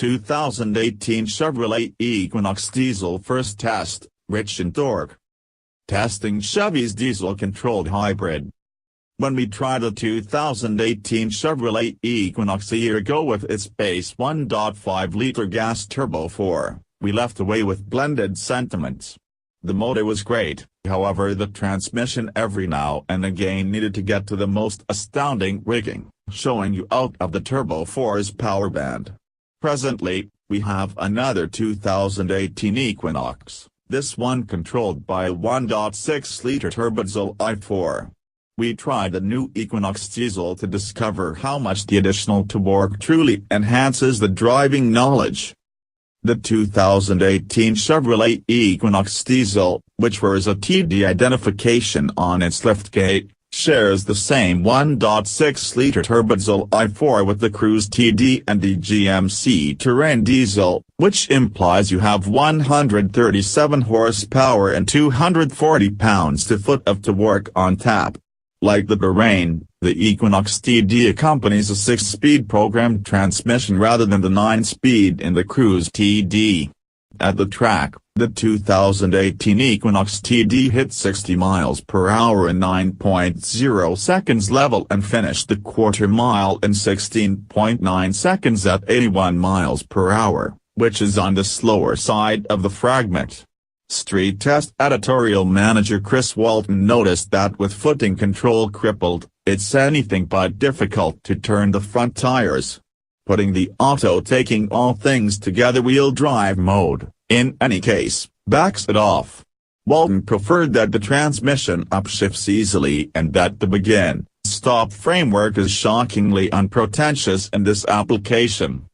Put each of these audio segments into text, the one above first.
2018 Chevrolet Equinox diesel first test, rich in torque. Testing Chevy's diesel-controlled hybrid. When we tried the 2018 Chevrolet Equinox a year ago with its base 1.5-liter gas turbo 4, we left away with blended sentiments. The motor was great, however the transmission every now and again needed to get to the most astounding rigging, showing you out of the turbo 4's power band. Presently, we have another 2018 Equinox, this one controlled by a 1.6-liter turbodiesel i4. We tried the new Equinox diesel to discover how much the additional torque truly enhances the driving knowledge. The 2018 Chevrolet Equinox diesel, which wears a TD identification on its liftgate, shares the same 1.6-liter turbodiesel i4 with the Cruze TD and the GMC Terrain diesel, which implies you have 137 horsepower and 240 pounds-foot of torque on tap. Like the Terrain, the Equinox TD accompanies a 6-speed programmed transmission rather than the 9-speed in the Cruze TD. At the track, the 2018 Equinox TD hit 60 miles per hour in 9.0 seconds level and finished the quarter mile in 16.9 seconds at 81 miles per hour, which is on the slower side of the fragment. Street test editorial manager Chris Walton noticed that with footing control crippled, it's anything but difficult to turn the front tires. Putting the auto taking all things together wheel drive mode, in any case, backs it off. Walton preferred that the transmission upshifts easily and that the begin-stop framework is shockingly unpretentious in this application.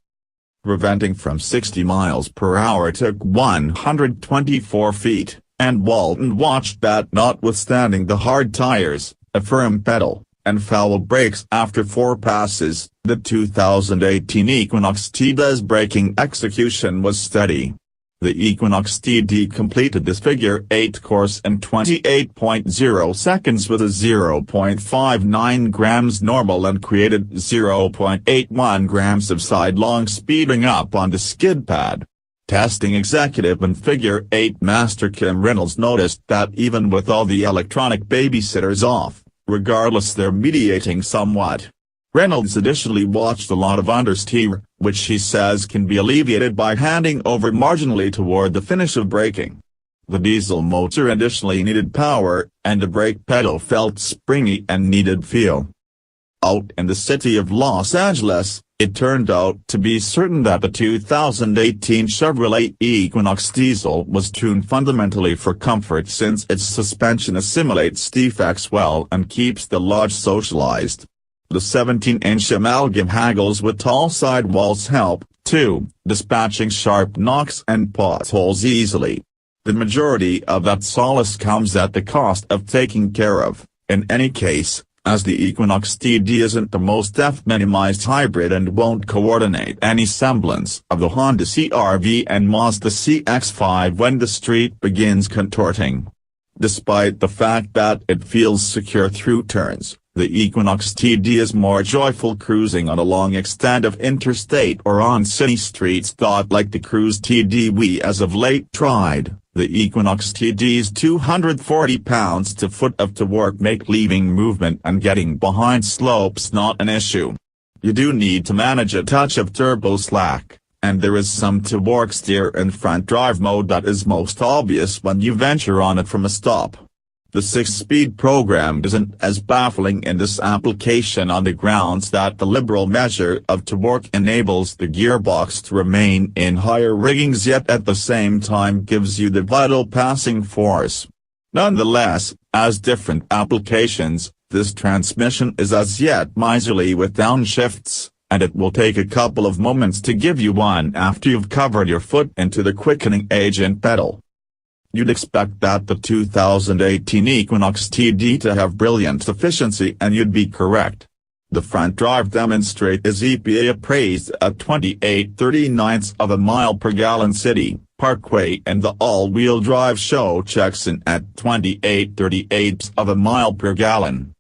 Preventing from 60 miles per hour took 124 feet, and Walton watched that notwithstanding the hard tires, a firm pedal, and foul brakes after 4 passes, the 2018 Equinox TD's braking execution was steady. The Equinox TD completed this figure-8 course in 28.0 seconds with a 0.59 grams normal and created 0.81 grams of sidelong speeding up on the skid pad. Testing executive and figure-8 master Kim Reynolds noticed that even with all the electronic babysitters off, regardless they're mediating somewhat. Reynolds additionally watched a lot of understeer, which he says can be alleviated by handing over marginally toward the finish of braking. The diesel motor additionally needed power, and the brake pedal felt springy and needed feel. Out in the city of Los Angeles, it turned out to be certain that the 2018 Chevrolet Equinox diesel was tuned fundamentally for comfort since its suspension assimilates defects well and keeps the lodge socialized. The 17-inch amalgam haggles with tall sidewalls help, too, dispatching sharp knocks and potholes easily. The majority of that solace comes at the cost of taking care of, in any case, as the Equinox TD isn't the most F-minimized hybrid and won't coordinate any semblance of the Honda CR-V and Mazda CX-5 when the street begins contorting. Despite the fact that it feels secure through turns, the Equinox TD is more joyful cruising on a long extent of interstate or on city streets. Like the Cruze TD we as of late tried, the Equinox TD's 240 pounds-foot of torque make leaving movement and getting behind slopes not an issue. You do need to manage a touch of turbo slack, and there is some torque steer and front drive mode that is most obvious when you venture on it from a stop. The 6-speed program isn't as baffling in this application on the grounds that the liberal measure of torque enables the gearbox to remain in higher riggings yet at the same time gives you the vital passing force. Nonetheless, as different applications, this transmission is as yet miserly with downshifts, and it will take a couple of moments to give you one after you've covered your foot into the quickening agent pedal. You'd expect that the 2018 Equinox TD to have brilliant efficiency and you'd be correct. The front drive demonstrate is EPA appraised at 28.39 of a mile per gallon city, parkway, and the all-wheel drive show checks in at 28.38 of a mile per gallon.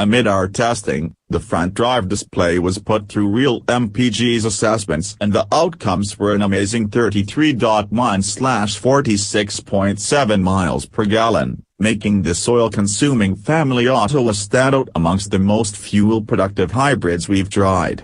Amid our testing, the front drive display was put through real MPG's assessments and the outcomes were an amazing 33.1/46.7 miles per gallon, making this oil-consuming family auto a standout amongst the most fuel-productive hybrids we've tried.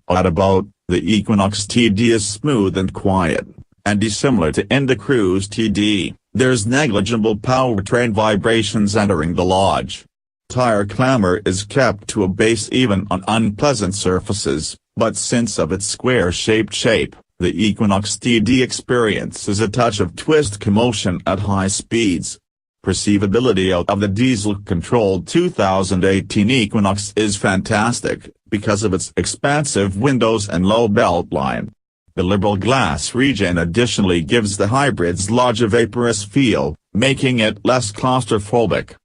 What about the Equinox TD is smooth and quiet, and dissimilar to the Cruze TD, there's negligible powertrain vibrations entering the lodge. Tire clamor is kept to a base even on unpleasant surfaces, but since of its square-shaped shape, the Equinox TD experiences a touch of twist commotion at high speeds. Perceivability out of the diesel-controlled 2018 Equinox is fantastic, because of its expansive windows and low beltline. The liberal glass region additionally gives the hybrid's lodge a vaporous feel, making it less claustrophobic.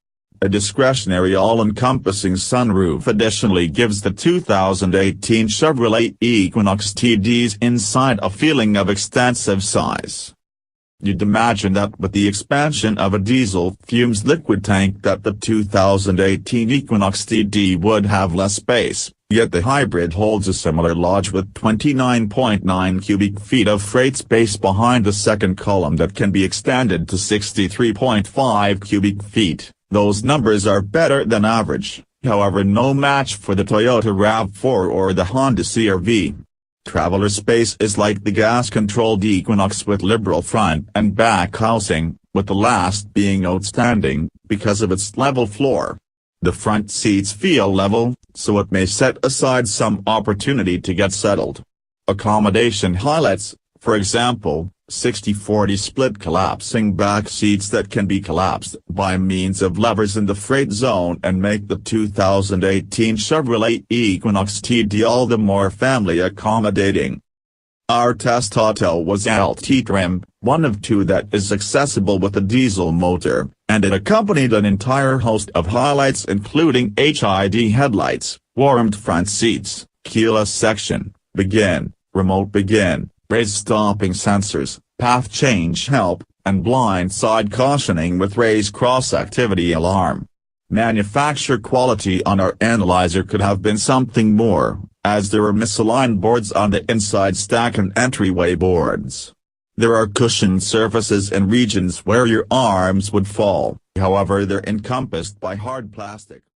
A discretionary all-encompassing sunroof additionally gives the 2018 Chevrolet Equinox TD's inside a feeling of extensive size. You'd imagine that with the expansion of a diesel fumes liquid tank that the 2018 Equinox TD would have less space, yet the hybrid holds a similar lodge with 29.9 cubic feet of freight space behind the second column that can be extended to 63.5 cubic feet. Those numbers are better than average, however no match for the Toyota RAV4 or the Honda CR-V. Traveler space is like the gas-controlled Equinox with liberal front and back housing, with the last being outstanding, because of its level floor. The front seats feel level, so it may set aside some opportunity to get settled. Accommodation highlights, for example, 60/40 split collapsing back seats that can be collapsed by means of levers in the freight zone and make the 2018 Chevrolet Equinox TD all the more family accommodating. Our test auto was LT trim, one of two that is accessible with a diesel motor, and it accompanied an entire host of highlights including HID headlights, warmed front seats, keyless section, begin, remote begin, raised stopping sensors, path change help, and blind side cautioning with raised cross-activity alarm. Manufacturer quality on our analyzer could have been something more, as there are misaligned boards on the inside stack and entryway boards. There are cushioned surfaces in regions where your arms would fall, however they're encompassed by hard plastic.